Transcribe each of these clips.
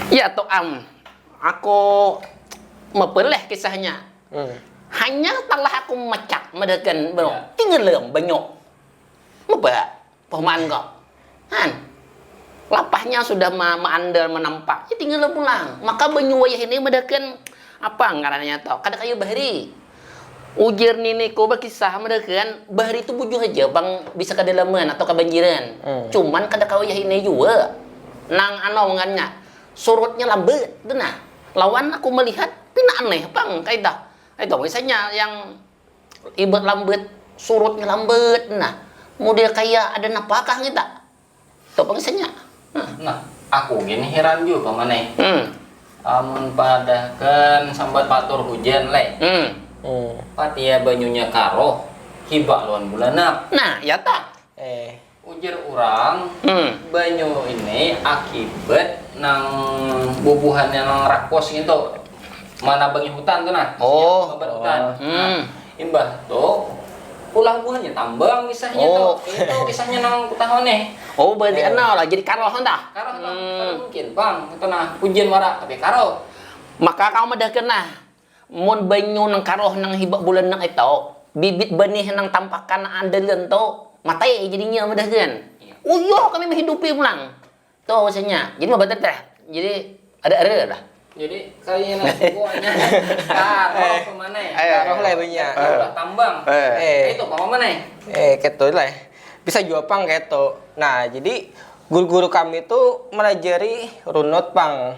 Ya toh aku mempeleh kisahnya. Hanya telah aku mecak medekan bro, tinggal lem banyak. Meba, pemain kok. Han, lapahnya sudah meandal menampak, ya tinggal pulang. Maka banyu wayah ini medekan apa ngarannya toh? Kada kayu bahari. Ujar nini ko berkisah medekan bahari itu bujuh aja bang bisa kedalaman atau kebanjiran. Cuman kada kayu ini juga. Nang ngannya surutnya lambat, tuh nah. Lawan aku melihat pina aneh bang kayak dah. Itu misalnya yang ibat lambat, surutnya lambat, nah, model kayak ada napakah kita? Tuh misalnya. Nah, aku gini heran juga mana? Amun pada kan sambat patur hujan le. Patia banyunya karo, hibak lawan bulanap. Nah, ya tak. Ujar orang, banyu ini akibat nang bubuhannya nang rakos gitu. Mana bangi hutan tuh nah, hutan. Imbah tuh pulang buahnya tambang kisahnya tuh, itu kisahnya nang tahun nih. Oh berarti enal lah jadi karo dah. Karo mungkin bang, itu nah hujan warak tapi karo. Maka kau medah kena, mun banyu nang karo nang hibak bulan nang itu, bibit benih nang tampakan andalan tuh matai jadinya medah kan. Uyo kami menghidupi pulang. Tuh maksudnya, jadi mah betul teh. Jadi ada lah. Jadi kayaknya nasi buahnya karo kemana ya? Karo lah banyak. Tambang. Itu kemana? Keto lah. Bisa juapang keto. Nah, jadi guru-guru kami itu melajari runut pang.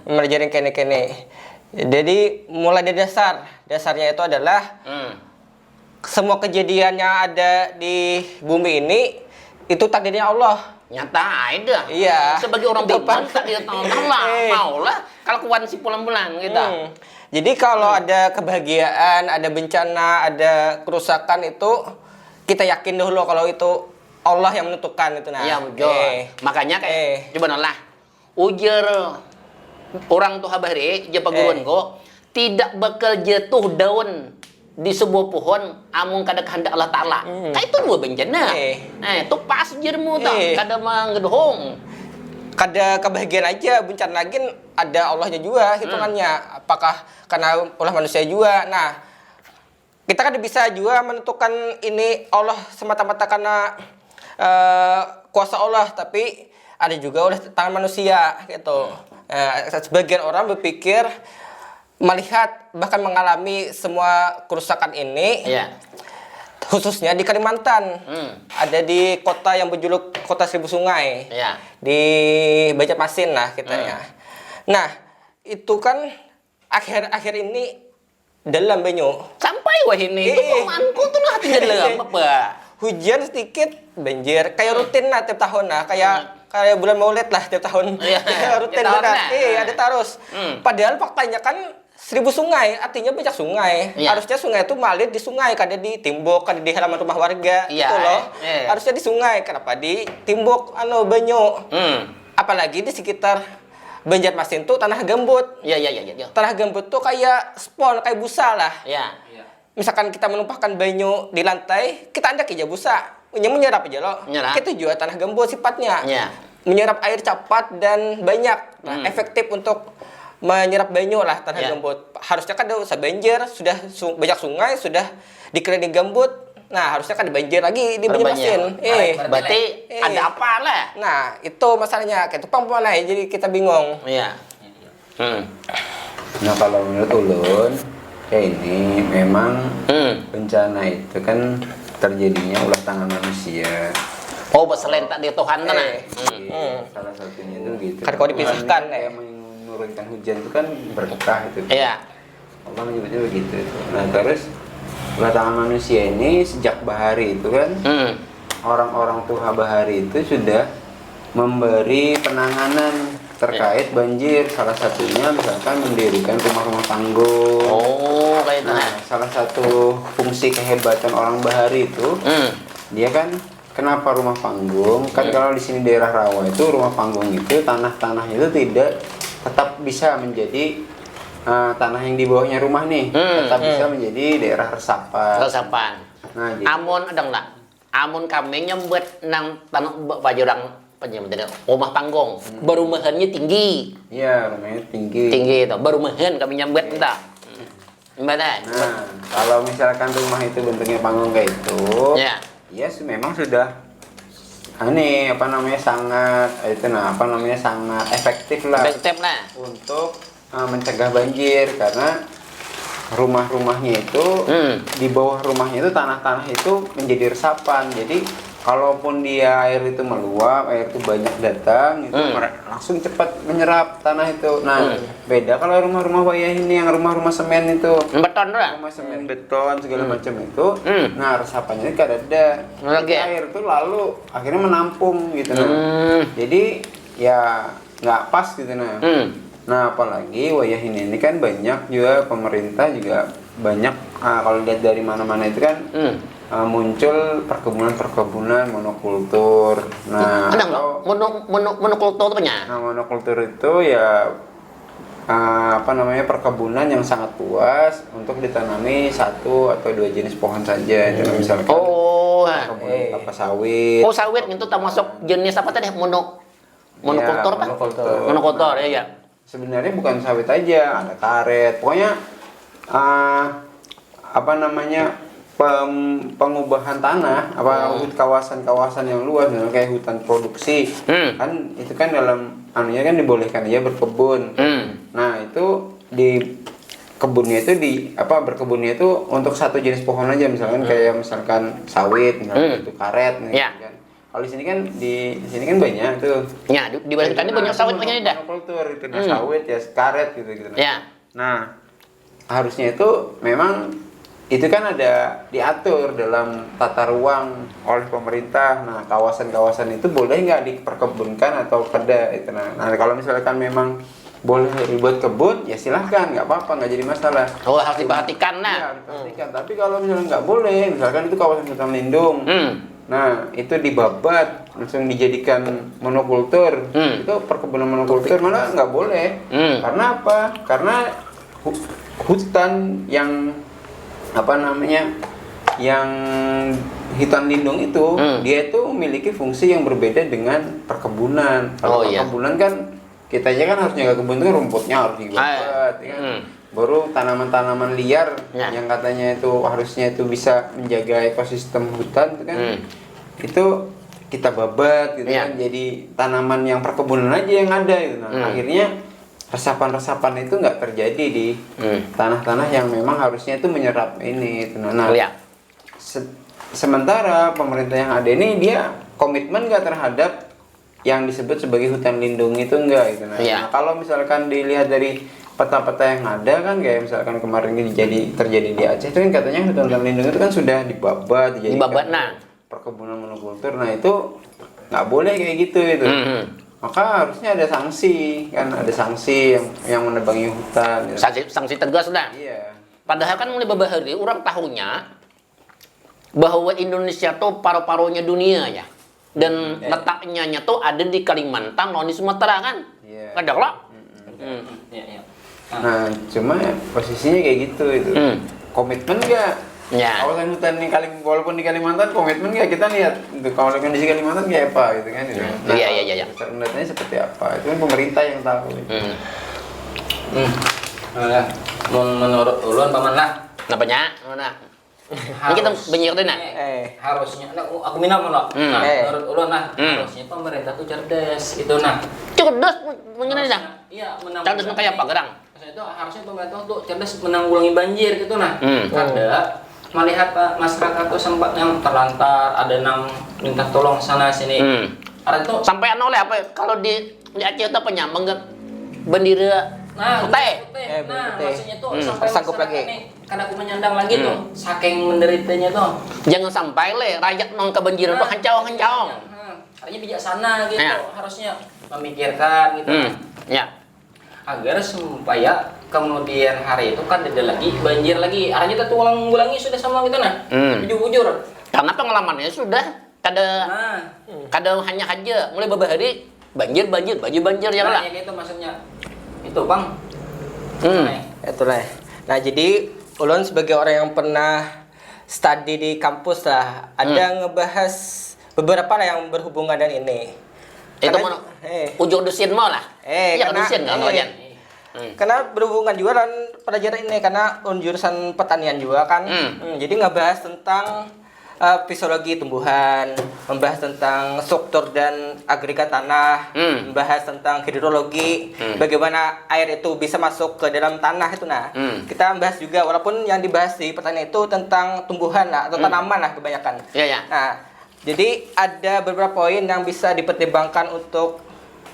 Melajari kene-kene. Jadi mulai dari dasarnya itu adalah semua kejadian yang ada di bumi ini itu takdirnya Allah. Nyata ada. Iya. Sebagai orang beriman tak dia tahu lah. Maulah kalau kuan si pulang-pulang gitu. Jadi kalau ada kebahagiaan, ada bencana, ada kerusakan itu kita yakin dulu kalau itu Allah yang menentukan itu nah. Iya betul. Makanya kayak coba nolah. Ujar orang tuh habari je paguruan ko tidak bakal jatuh daun di sebuah pohon amun kada kehendak Allah Ta'ala. Kayak itu dua bencana. Itu pas jermu tuh, kada manggedohong. Kada kebahagiaan aja, bencana lagi ada Allahnya juga hitungannya. Apakah karena ulah manusia juga. Nah, kita kan bisa juga menentukan ini Allah semata-mata karena kuasa Allah, tapi ada juga oleh tangan manusia gitu. Sebagian orang berpikir melihat bahkan mengalami semua kerusakan ini, khususnya di Kalimantan, ada di kota yang berjuluk kota seribu sungai, di Banjarmasin lah kitanya. Nah itu kan akhir-akhir ini dalam banyu. Sampai wah ini, temanku tuh lah tinggal dalam apa? Hujan sedikit banjir, kayak rutin lah tiap tahun lah, kayak bulan Maulid lah tiap tahun. Rutin benar. Ada terus. Padahal faktanya kan 1000 sungai, artinya banyak sungai. Harusnya sungai itu mengalir di sungai, kada di timbok, kada di halaman rumah warga. Itu loh. Harusnya di sungai, kenapa di timbok banyu. Apalagi di sekitar Banjarmasin tuh tanah gembut. Tanah gembut tuh kayak spon, kayak busa lah. Misalkan kita menumpahkan banyu di lantai, kita andak aja busa. Menyerap aja loh. Itu juga tanah gembut sifatnya. Menyerap air cepat dan banyak. Nah, efektif untuk menyerap banyu lah tanah gembut. Harusnya kan udah banjir, sudah banyak sungai, sudah dikelilingi gembut. Nah, harusnya kan banjir lagi di Banjarmasin. Berarti ada apa lah? Nah, itu masalahnya. Kayak tupang mana ya, jadi kita bingung. Nah, kalau menurut ulun, kayak ini memang bencana itu kan terjadinya ulah tangan manusia. Oh, selain tak di Tuhan kan? Salah satunya itu gitu. Kan kalau dipisahkan menurunkan hujan itu kan berkah itu. Allah menyebutnya begitu. Nah terus ulah tangan manusia ini sejak bahari itu kan orang-orang tua bahari itu sudah memberi penanganan terkait banjir. Salah satunya misalkan mendirikan rumah-rumah panggung. Nah, salah satu fungsi kehebatan orang bahari itu dia kan kenapa rumah panggung? Kan kalau di sini daerah rawa itu rumah panggung itu tanah-tanahnya itu tidak tetap bisa menjadi tanah yang di bawahnya rumah nih, tetap bisa menjadi daerah resapan. Nah, Amun ada enggak? Amun kami nyembet nang tanah bajurang penyebutnya rumah panggung. Berumahannya tinggi. Iya, rumahnya tinggi. Tinggi itu. Berumahan kami nyambut entah. Gimana? Nah, kalau misalkan rumah itu bentuknya panggung kayak itu, Ya. ya memang sudah sangat efektif lah Efektif lah. untuk mencegah banjir, karena rumah-rumahnya itu di bawah rumahnya itu tanah-tanah itu menjadi resapan. Jadi kalaupun dia air itu meluap, air itu banyak datang, itu langsung cepat menyerap tanah itu. Nah, beda kalau rumah-rumah wayah ini yang rumah-rumah semen itu. Beton lah. Rumah semen, beton segala macam itu. Nah, resapannya itu ada. Lagi. Air itu lalu akhirnya menampung gitu nah. Jadi ya nggak pas gitu nah. Nah, apalagi wayah ini kan banyak juga pemerintah juga banyak kalau lihat dari mana-mana itu kan muncul perkebunan monokultur. Nah, Ada nggak? Monokultur itu punya? Nah, monokultur itu ya perkebunan yang sangat luas untuk ditanami 1 atau 2 jenis pohon saja. Itu misalkan perkebunan kelapa sawit. Oh, sawit itu termasuk jenis apa tadi? Monokultur kan? Monokultur ya. Sebenarnya bukan sawit aja, ada karet. Pokoknya pengubahan tanah, kawasan-kawasan yang luas, kayak hutan produksi, kan itu kan dalam anunya kan dibolehkan aja berkebun. Nah, itu di kebunnya itu berkebunnya itu untuk 1 jenis pohon aja, misalkan kayak sawit, misalkan itu karet nih. Kan. Kalau di sini kan banyak tuh. Ya, di balik tadi banyak sawit banyak dah. Monokultur itu sawit ya, karet gitu. Ya. Nah, harusnya itu memang itu kan ada diatur dalam tata ruang oleh pemerintah. Nah, kawasan-kawasan itu boleh nggak diperkebunkan atau tidak itu. Nah, kalau misalkan memang boleh dibuat kebun, ya silahkan, nggak apa-apa, nggak jadi masalah. Oh, harus diperhatikan nah. Iya, diperhatikan. Tapi kalau misalnya nggak boleh, misalkan itu kawasan hutan lindung, nah itu dibabat, langsung dijadikan monokultur, itu perkebunan monokultur malah nggak boleh. Karena apa? Karena hutan yang yang hutan lindung itu dia itu memiliki fungsi yang berbeda dengan perkebunan. Kalau perkebunan kan kita aja kan harus jaga kebun itu rumputnya harus dibabat, ya kan? Baru tanaman-tanaman liar yang katanya itu harusnya itu bisa menjaga ekosistem hutan itu kan itu kita babat gitu kan, jadi tanaman yang perkebunan aja yang ada gitu. Nah, akhirnya resapan-resapan itu nggak terjadi di tanah-tanah yang memang harusnya itu menyerap ini gitu. Nah, sementara pemerintah yang ada ini dia komitmen nggak terhadap yang disebut sebagai hutan lindung itu enggak gitu. Nah, kalau misalkan dilihat dari peta-peta yang ada kan kayak misalkan kemarin ini terjadi di Aceh itu kan katanya hutan lindung itu kan sudah dibabat jadi perkebunan monokultur. Nah, itu nggak boleh kayak gitu itu. Maka harusnya ada sanksi kan, ada sanksi yang menebangi hutan. Sanksi tegas lah. Iya. Padahal kan mulai beberapa hari orang tahunya bahwa Indonesia tuh paru-parunya dunia ya. Dan letaknya tuh ada di Kalimantan, di Sumatera kan? Iya. Kadang lah. Nah, cuma posisinya kayak gitu itu. Komitmen nggak? Ya. Kawasan hutan walaupun di Kalimantan komitmen nggak, kita lihat kalau kondisi Kalimantan kayak apa gitu kan? Nah, iya. Rendatnya seperti apa? Itu kan pemerintah yang tahu. Nah, menurut ulun paman lah. Napanya? Ini kita banyak nah. Harusnya, aku minum loh. Menurut ulun lah, harusnya pemerintah tuh cerdas itu nah. Cerdas mengenai dah. Iya, cerdas kayak apa gerang? Itu harusnya pemerintah tuh cerdas menanggulangi banjir gitu nah. Ada melihat masyarakat tuh sempat yang terlantar, ada yang minta tolong sana sini. Ada itu sampai oleh apa? Kalau di Aceh itu apa nyambang bendera putih. Nah, maksudnya tuh sampai tersangkut lagi. Karena aku menyandang lagi tuh, saking menderitanya tuh. Jangan sampai rakyat non kebanjiran tuh hancau. Artinya bijaksana gitu, harusnya memikirkan gitu. Ya. Agar supaya kemudian hari itu kan ada lagi banjir lagi. Artinya kita ulang-ulangi sudah sama gitu nah. Jujur. Karena pengalamannya sudah kada hanya aja mulai beberapa hari banjir ya lah. Ya gitu maksudnya. Itu Bang. Itulah. Nah, jadi ulun sebagai orang yang pernah studi di kampus lah, ada ngebahas beberapa lah yang berhubungan dengan ini. Itu mana? Ujung dusin mau lah. Ya karena, dusin kan wajan. Karena berhubungan juga dengan pelajaran ini karena jurusan pertanian juga kan. Jadi ngebahas tentang fisiologi tumbuhan, membahas tentang struktur dan agregat tanah, membahas tentang hidrologi, bagaimana air itu bisa masuk ke dalam tanah itu. Nah, kita membahas juga walaupun yang dibahas di pertanian itu tentang tumbuhan lah atau tanaman lah kebanyakan. Nah, jadi ada beberapa poin yang bisa dipertimbangkan untuk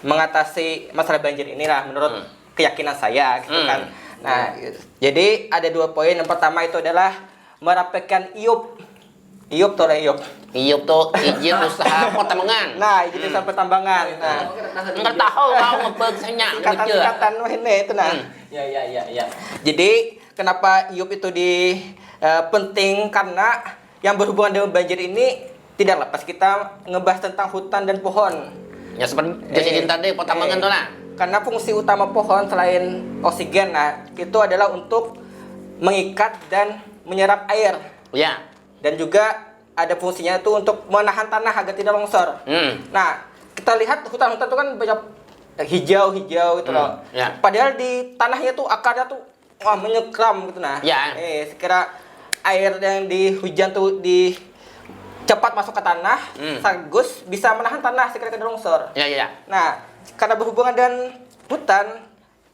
mengatasi masalah banjir inilah menurut keyakinan saya gitu kan. Nah, jadi ada 2 poin. Yang pertama itu adalah merapikan IUP. IUP tuh izin usaha pertambangan. Nah, izin usaha pertambangan. Nah, enggak tahu mau ngebegsanya kata-kata ini itu nah. Ya. Jadi kenapa IUP itu penting karena yang berhubungan dengan banjir ini tidak lepas kita ngebahas tentang hutan dan pohon. Ya seperti jadi tadi pertambangan tuh nah. Karena fungsi utama pohon selain oksigen itu adalah untuk mengikat dan menyerap air. Ya. Dan juga ada fungsinya itu untuk menahan tanah agar tidak longsor. Nah, kita lihat hutan-hutan itu kan banyak hijau-hijau gitu loh. Ya. Padahal di tanahnya tuh akarnya tuh menyekram gitu nah. Ya. Sekira air yang di hujan tuh cepat masuk ke tanah, sekaligus bisa menahan tanah sekira tidak longsor. Ya. Nah, karena berhubungan dengan hutan,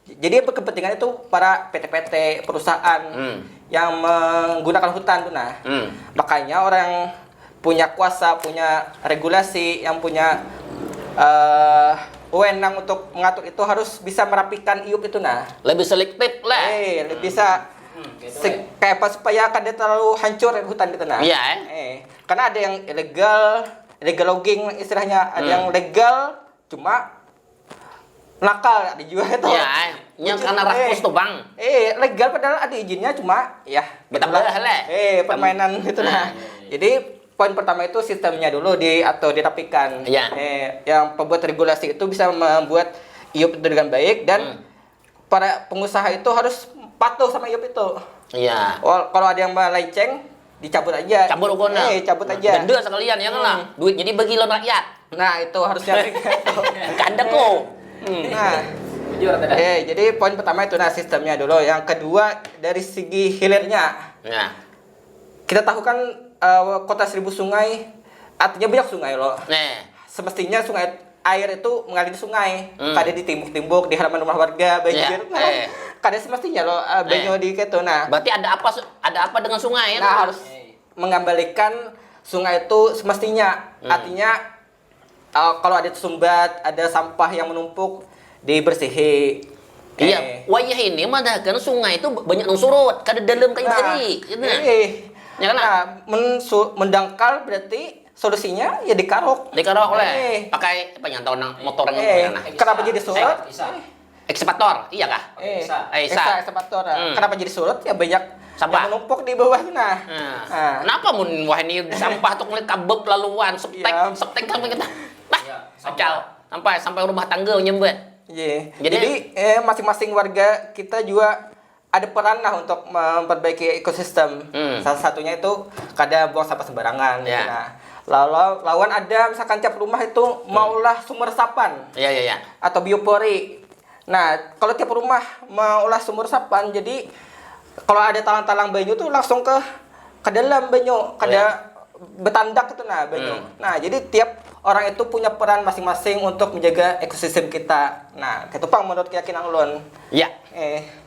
jadi berkepentingan itu para PT-PT perusahaan yang menggunakan hutan tuh nah. Makanya orang yang punya kuasa, punya regulasi, yang punya wewenang untuk mengatur itu harus bisa merapikan IUP itu nah. Lebih selektif lah. Lebih bisa kayak apa supaya kada terlalu hancur hutan itu nah. Iya. Karena ada yang illegal logging istilahnya, ada yang legal cuma nakal ada juga itu. Ya, yang karena rakus tuh bang. Legal padahal ada izinnya cuma ya kita belah lah. Permainan itu nah. Jadi poin pertama itu sistemnya dulu atau dirapikan. Yang pembuat regulasi itu bisa membuat IUP itu dengan baik dan para pengusaha itu harus patuh sama IUP itu. Iya. Kalau ada yang melenceng dicabut aja. Cabut aja. Denda sekalian ya kan lah. Duit jadi bagi lo rakyat. Nah, itu harusnya gitu. Kan ada kok. Nah, jadi poin pertama itu sistemnya dulu. Yang kedua dari segi hilirnya. Ya. Kita tahu kan kota 1000 sungai artinya banyak sungai loh. Semestinya air itu mengalir di sungai. Kada di timbuk-timbuk di halaman rumah warga banjir. Kada semestinya loh banyu di gitu. Nah, berarti ada apa dengan sungai? Nah, harus mengembalikan sungai itu semestinya. Artinya kalau ada sumbat, ada sampah yang menumpuk, dibersihi. Iya, wayah ini mah kan sungai itu banyak yang surut, kada dalam kayak tadi. Ya kan? Nah, mendangkal berarti solusinya ya dikarok. Dikarok oleh pakai apa yang tahu motor yang kenapa jadi surut? Ekskavator, iya kah? Ekskavator. Kenapa jadi surut? Ya banyak sampah yang menumpuk di bawah nah. Kenapa mun wah ini sampah tuh ngeliat kabep laluan, septek kami kita. Kacau sampai rumah tangga nyembet. Jadi masing-masing warga kita juga ada peran lah untuk memperbaiki ekosistem. Salah satunya itu kada buang sampah sembarangan. Nah, lawan ada misalkan tiap rumah itu maulah sumber resapan. Atau biopori. Nah, kalau tiap rumah maulah sumber resapan, jadi kalau ada talang-talang banyu tuh langsung ke dalam banyu, betandak itu nah banyu. Nah, jadi tiap orang itu punya peran masing-masing untuk menjaga ekosistem kita. Nah, itu pang menurut keyakinan ulun. Ya.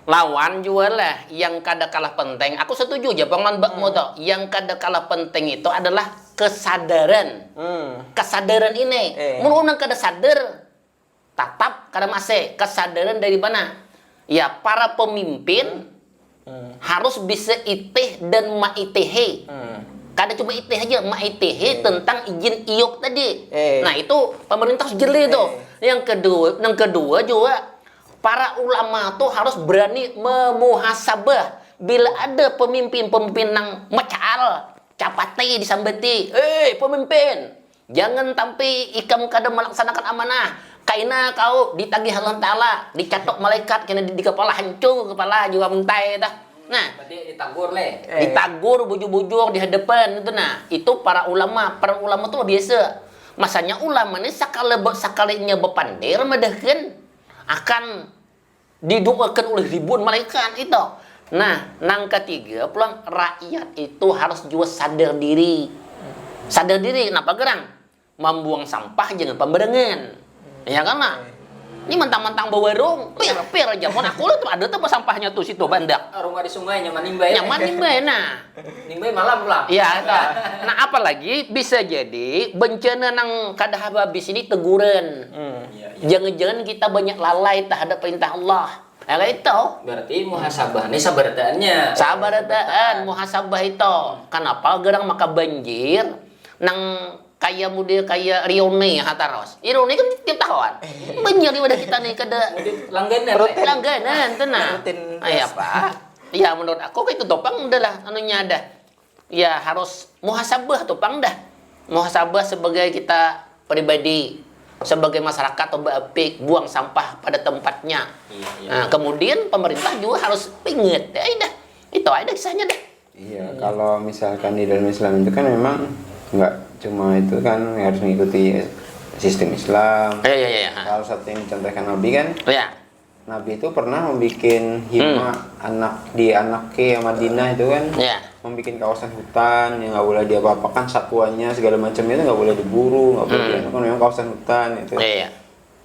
Lawan juga lah yang kada kalah penting. Aku setuju aja bang Mbakmu tuh. Yang kada kalah penting itu adalah kesadaran. Kesadaran ini. Mun orang kada sadar, tetap kada masih. Kesadaran dari mana? Ya, para pemimpin harus bisa itih dan maitehe. Kada cuma itih aja, maitehe tentang izin IUP tadi. Nah, itu pemerintah harus jeli tuh. Yang kedua juga para ulama tuh harus berani memuhasabah bila ada pemimpin-pemimpin yang mecal, capati disambeti. Pemimpin, jangan sampai ikam kada melaksanakan amanah. Kaina kau ditagih Allah Ta'ala, dicatok malaikat kena di kepala hancur kepala juga mentai dah. Nah, ditagur le. Ditagur bujur-bujur di hadapan itu nah. Itu para ulama tuh biasa Masanya ulama ini sakalinya bepandir medahkan akan didoakan oleh ribuan malaikat itu. Nah, nang ketiga pulang rakyat itu harus juga sadar diri. Sadar diri, kenapa gerang? Membuang sampah jangan pembarengan. Ya kan lah? Ini mentang-mentang bawa warung, pir aja. Mau aku tuh ada tuh sampahnya tuh situ bandak. Rumah di sungai nyaman nimbay. Nyaman nimbay, nah. Nimbay malam pulang. Iya, nah apalagi bisa jadi bencana nang kada habis ini teguran. Jangan-jangan kita banyak lalai terhadap perintah Allah. Ya itu. Berarti muhasabah ini sabarataannya. Sabarataan muhasabah itu. Kenapa gerang maka banjir nang kayak model kayak Rione hataros. Rione kan tiap tahun. Banjir di wadah kita nih kada langganan tenang. Ay apa? Ya menurut aku itu topang udah lah anunya dah. Ya harus muhasabah topang dah. Muhasabah sebagai kita pribadi, sebagai masyarakat atau apik buang sampah pada tempatnya. Nah, kemudian pemerintah juga harus ingat. Ya dah. Itu ada kisahnya dah. Iya, kalau misalkan di dalam Islam itu kan memang nggak cuma itu kan harus mengikuti sistem Islam. Iya. Salah satu yang dicontohkan Nabi kan, Nabi itu pernah membuat hima anak ke Madinah itu kan, membuat kawasan hutan yang nggak boleh diapa-apakan satwanya segala macam itu nggak boleh diburu, nggak boleh kan memang kawasan hutan itu.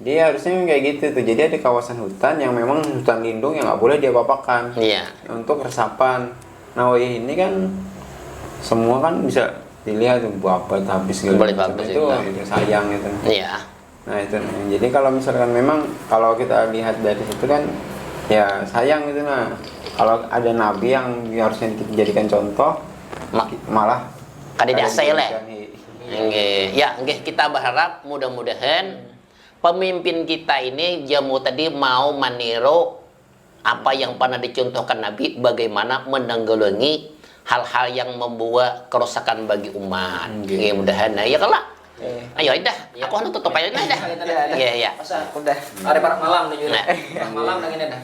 Dia harusnya kayak gitu tuh. Jadi ada kawasan hutan yang memang hutan lindung yang nggak boleh diapa-apakan untuk resapan. Nah, ini kan semua kan bisa dilihat tuh apa habis segala macam itu sayang gitu. Nah itu, jadi kalau misalkan memang kalau kita lihat dari situ kan ya sayang gitu. Nah kalau ada nabi yang harusnya dijadikan contoh malah kada diasai leh. Kita berharap mudah-mudahan pemimpin kita ini jamu tadi mau meniru apa yang pernah dicontohkan Nabi, bagaimana menanggulangi hal-hal yang membuat kerusakan bagi umat. Mudah-mudahan. Nah, ya kalau ayo dah. Aku tutup aja dah. Iya. Udah. Hari malam nih juga. Malam lagi dah.